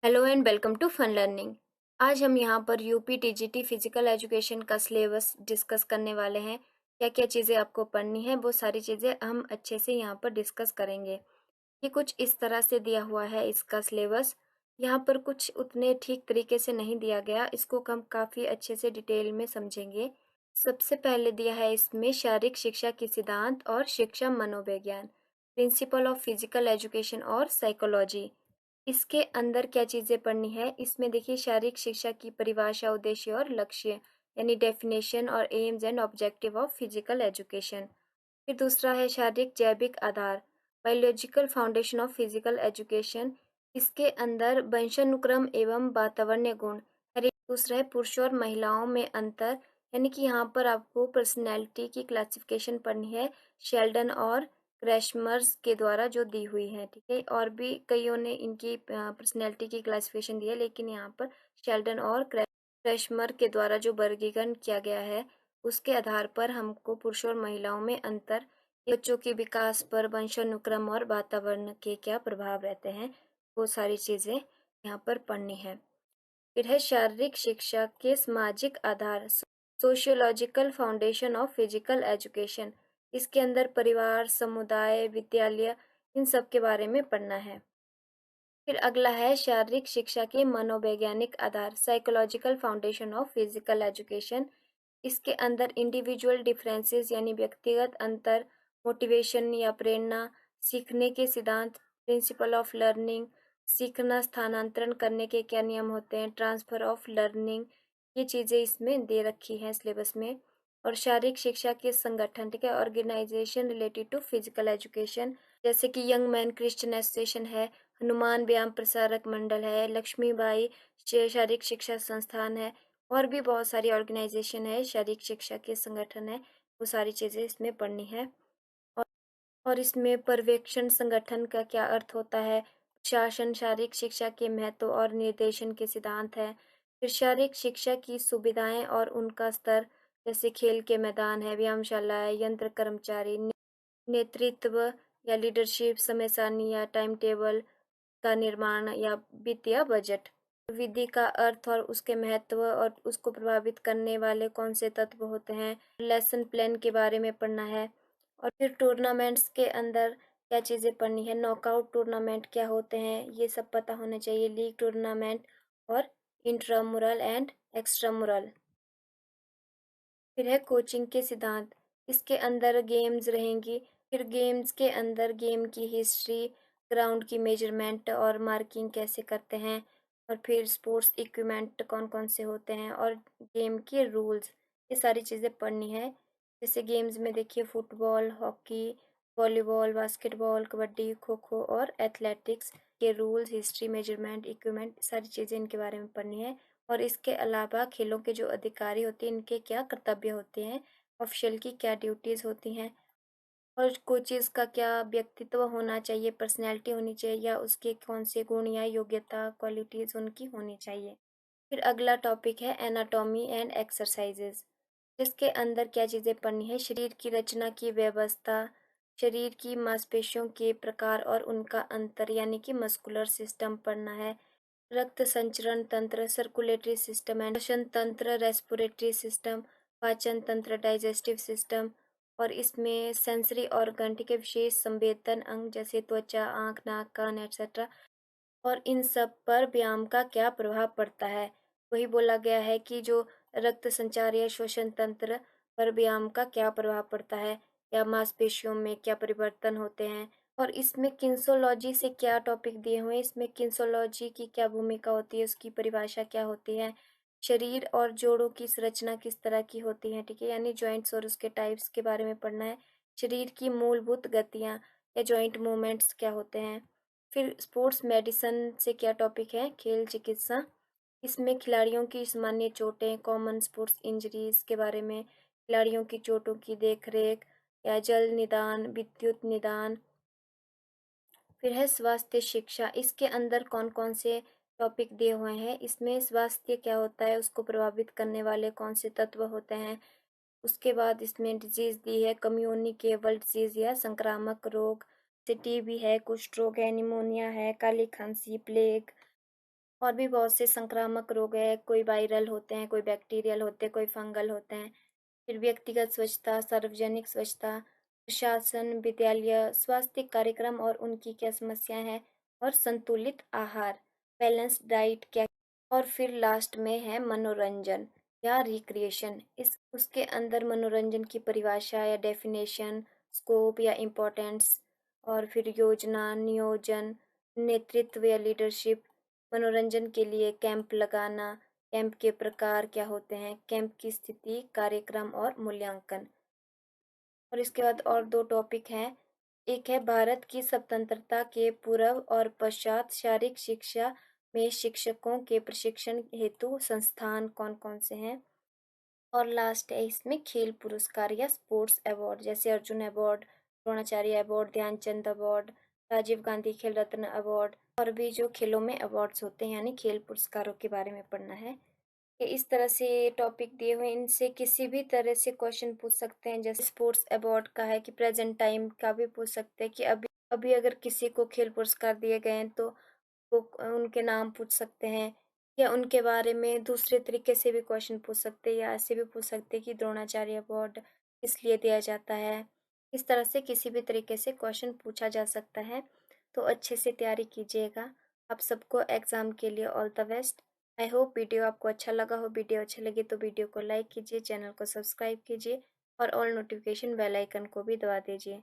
Hello and welcome to fun learning. आज हम यहाँ पर यूपी टीजीटी फिजिकल एजुकेशन का सिलेबस डिस्कस करने वाले हैं। क्या क्या चीज़ें आपको पढ़नी है वो सारी चीज़ें हम अच्छे से यहाँ पर डिस्कस करेंगे। ये कुछ इस तरह से दिया हुआ है इसका सिलेबस। यहाँ पर कुछ उतने ठीक तरीके से नहीं दिया गया, इसको हम काफ़ी अच्छे से डिटेल में समझेंगे। सबसे पहले दिया है इसमें शारीरिक शिक्षा के सिद्धांत और शिक्षा मनोविज्ञान, प्रिंसिपल ऑफ फिजिकल एजुकेशन और साइकोलॉजी। इसके अंदर क्या चीज़ें पढ़नी है, इसमें देखिए शारीरिक शिक्षा की परिभाषा, उद्देश्य और लक्ष्य यानी डेफिनेशन और aims and objective of physical education. फिर दूसरा है शारीरिक जैविक आधार, biological foundation of physical education. इसके अंदर वंशानुक्रम एवं वातावरणीय गुण। फिर दूसरा है पुरुषों और महिलाओं में अंतर, यानी कि यहाँ पर आपको पर्सनैलिटी की क्लासिफिकेशन पढ़नी है शेल्डन और क्रैशमर्स के द्वारा जो दी हुई है। ठीक है, और भी कईयों ने इनकी पर्सनैलिटी की क्लासिफिकेशन दी है, लेकिन यहाँ पर शेल्डन और क्रैशमर के द्वारा जो वर्गीकरण किया गया है उसके आधार पर हमको पुरुषों और महिलाओं में अंतर, बच्चों के विकास पर वंशानुक्रम और वातावरण के क्या प्रभाव रहते हैं, वो सारी चीज़ें यहाँ पर पढ़नी है। फिर है शारीरिक शिक्षा के सामाजिक आधार, sociological foundation of physical education. इसके अंदर परिवार, समुदाय, विद्यालय, इन सब के बारे में पढ़ना है। फिर अगला है शारीरिक शिक्षा के मनोवैज्ञानिक आधार, psychological foundation of physical education. इसके अंदर इंडिविजुअल डिफरेंसेस यानी व्यक्तिगत अंतर, मोटिवेशन या प्रेरणा, सीखने के सिद्धांत, प्रिंसिपल ऑफ लर्निंग, सीखना स्थानांतरण करने के क्या नियम होते हैं, ट्रांसफर ऑफ लर्निंग, ये चीज़ें इसमें दे रखी हैं सिलेबस में। और शारीरिक शिक्षा के संगठन, ठीक है, organization related to physical education, जैसे कि यंग मैन क्रिश्चियन एसोसिएशन है, हनुमान व्यायाम प्रसारक मंडल है, लक्ष्मीबाई शारीरिक शिक्षा संस्थान है, और भी बहुत सारी ऑर्गेनाइजेशन है, शारीरिक शिक्षा के संगठन है, वो सारी चीज़ें इसमें पढ़नी है। और और इसमें पर्यवेक्षण संगठन का क्या अर्थ होता है, शासन, शारीरिक शिक्षा के महत्व और निर्देशन के सिद्धांत है। फिर शारीरिक शिक्षा की सुविधाएं और उनका स्तर, जैसे खेल के मैदान है, व्यायामशाला है, यंत्र कर्मचारी, नेतृत्व या लीडरशिप, समय सारणी या टाइम टेबल का निर्माण या वित्तीय बजट। विधि का अर्थ और उसके महत्व और उसको प्रभावित करने वाले कौन से तत्व होते हैं, लेसन प्लान के बारे में पढ़ना है। और फिर टूर्नामेंट्स के अंदर क्या चीज़ें पढ़नी है, नॉकआउट टूर्नामेंट क्या होते हैं, ये सब पता होना चाहिए, लीग टूर्नामेंट और इंट्रामुरल एंड एक्स्ट्रामुरल। फिर है कोचिंग के सिद्धांत, इसके अंदर गेम्स रहेंगी। फिर गेम्स के अंदर गेम की हिस्ट्री, ग्राउंड की मेजरमेंट और मार्किंग कैसे करते हैं, और फिर स्पोर्ट्स इक्विपमेंट कौन कौन से होते हैं, और गेम के रूल्स, ये सारी चीज़ें पढ़नी है। जैसे गेम्स में देखिए football, hockey, volleyball, basketball, kabaddi, kho kho और एथलेटिक्स के रूल्स, हिस्ट्री, मेजरमेंट, इक्विपमेंट, सारी चीज़ें इनके बारे में पढ़नी है। और इसके अलावा खेलों के जो अधिकारी होते हैं इनके क्या कर्तव्य होते हैं, ऑफिशियल की क्या ड्यूटीज़ होती हैं, और कोचेज़ का क्या व्यक्तित्व होना चाहिए, पर्सनैलिटी होनी चाहिए, या उसके कौन से गुण या योग्यता, क्वालिटीज़ उनकी होनी चाहिए। फिर अगला टॉपिक है एनाटॉमी एंड एक्सरसाइजेज, जिसके अंदर क्या चीज़ें पढ़नी है, शरीर की रचना की व्यवस्था, शरीर की मांसपेशियों के प्रकार और उनका अंतर यानी कि मस्कुलर सिस्टम पढ़ना है, रक्त संचरण तंत्र, सर्कुलेटरी सिस्टम एंड श्वसन तंत्र, रेस्पिरेटरी सिस्टम, पाचन तंत्र, डाइजेस्टिव सिस्टम, और इसमें सेंसरी ऑर्गन, ठीक है, विशेष संवेदन अंग जैसे त्वचा, आँख, नाक, कान एक्सेट्रा, और इन सब पर व्यायाम का क्या प्रभाव पड़ता है। वही बोला गया है कि जो रक्त संचार या श्वसन तंत्र पर व्यायाम का क्या प्रभाव पड़ता है, या मांसपेशियों में क्या परिवर्तन होते हैं, और इसमें किन्सोलॉजी से क्या टॉपिक दिए हुए हैं, इसमें किन्सोलॉजी की क्या भूमिका होती है, उसकी परिभाषा क्या होती है, शरीर और जोड़ों की संरचना किस तरह की होती है, ठीक है, यानी जॉइंट्स और उसके टाइप्स के बारे में पढ़ना है, शरीर की मूलभूत गतियाँ या जॉइंट मूवमेंट्स क्या होते हैं। फिर स्पोर्ट्स मेडिसिन से क्या टॉपिक है, खेल चिकित्सा, इसमें खिलाड़ियों की सामान्य चोटें, कॉमन स्पोर्ट्स इंजरीज के बारे में, खिलाड़ियों की चोटों की देखरेख या जल निदान, विद्युत निदान। फिर है स्वास्थ्य शिक्षा, इसके अंदर कौन कौन से टॉपिक दिए हुए हैं, इसमें स्वास्थ्य क्या होता है, उसको प्रभावित करने वाले कौन से तत्व होते हैं। उसके बाद इसमें डिजीज़ दी है, कम्युनिकेबल डिजीज़ या संक्रामक रोग, जैसे टीबी है, कुष्ठ रोग है, निमोनिया है, काली खांसी, प्लेग, और भी बहुत से संक्रामक रोग है, कोई वायरल होते हैं, कोई बैक्टीरियल होते हैं, कोई फंगल होते हैं। फिर व्यक्तिगत स्वच्छता, सार्वजनिक स्वच्छता, प्रशासन, विद्यालय, स्वास्थ्य कार्यक्रम और उनकी क्या समस्याएं हैं, और संतुलित आहार, बैलेंस्ड डाइट क्या, और फिर लास्ट में है मनोरंजन या रिक्रिएशन। इस उसके अंदर मनोरंजन की परिभाषा या डेफिनेशन, स्कोप या इम्पोर्टेंस, और फिर योजना, नियोजन, नेतृत्व या लीडरशिप, मनोरंजन के लिए कैंप लगाना, कैंप के प्रकार क्या होते हैं, कैंप की स्थिति, कार्यक्रम और मूल्यांकन। और इसके बाद और दो टॉपिक हैं। एक है भारत की स्वतंत्रता के पूर्व और पश्चात शारीरिक शिक्षा में शिक्षकों के प्रशिक्षण हेतु संस्थान कौन कौन से हैं। और लास्ट है इसमें खेल पुरस्कार या स्पोर्ट्स अवार्ड, जैसे Arjun award, Dronacharya award, Dhyanchand award, Rajiv Gandhi Khel Ratna award, और भी जो खेलों में अवार्ड्स होते हैं यानी खेल पुरस्कारों के बारे में पढ़ना है। ये इस तरह से टॉपिक दिए हुए, इनसे किसी भी तरह से क्वेश्चन पूछ सकते हैं। जैसे स्पोर्ट्स अवार्ड का है कि प्रेजेंट टाइम का भी पूछ सकते हैं कि अभी अभी अगर किसी को खेल पुरस्कार दिए गए हैं तो वो उनके नाम पूछ सकते हैं, या उनके बारे में दूसरे तरीके से भी क्वेश्चन पूछ सकते हैं, या ऐसे भी पूछ सकते हैं कि द्रोणाचार्य अवार्ड किस लिए दिया जाता है। इस तरह से किसी भी तरीके से क्वेश्चन पूछा जा सकता है। तो अच्छे से तैयारी कीजिएगा। आप सबको एग्ज़ाम के लिए all the best. I hope video आपको अच्छा लगा हो। वीडियो अच्छा लगे तो वीडियो को लाइक कीजिए, चैनल को सब्सक्राइब कीजिए और ऑल नोटिफिकेशन बेल आइकन को भी दबा दीजिए।